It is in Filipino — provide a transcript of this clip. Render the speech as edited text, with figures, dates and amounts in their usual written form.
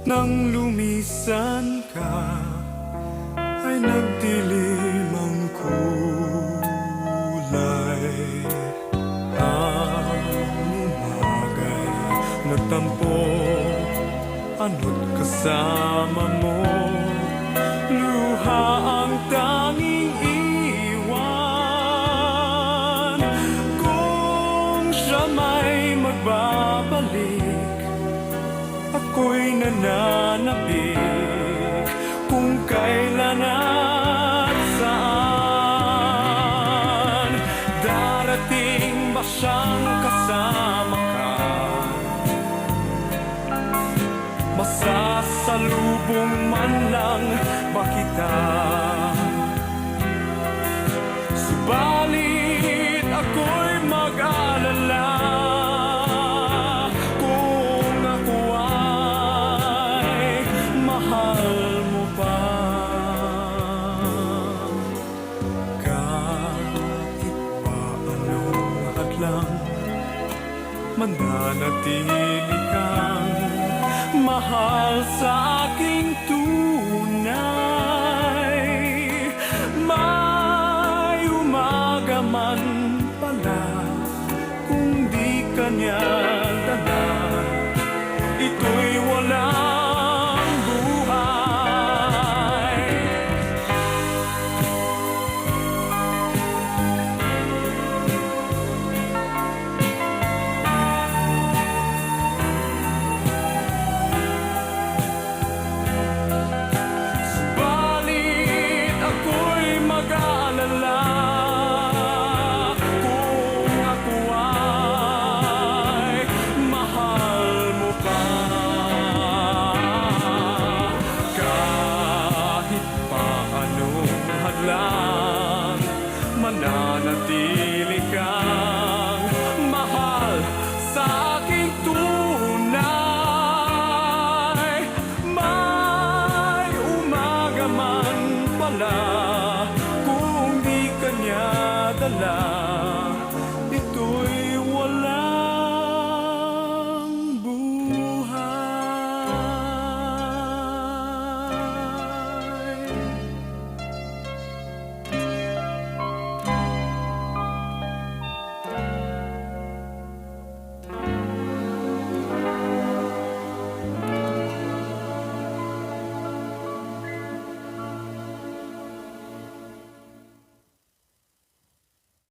Nang lumisan ka, ay nagdilim ang kulay. Ang umagay nagtampo, ano't kasama mo. Luha ang tanging iwan. Kung siya may magbabalik, ako'y nananabik kung kailan at saan. Darating ba siyang kasama ka? Masasalubong man lang ba kita? Subalit ako'y mag-alala kung ako ay mahal mo pa. Kahit pa anong hadlang, mananatili kang mahal sa aking tunay. May umaga man pala kung di ka niya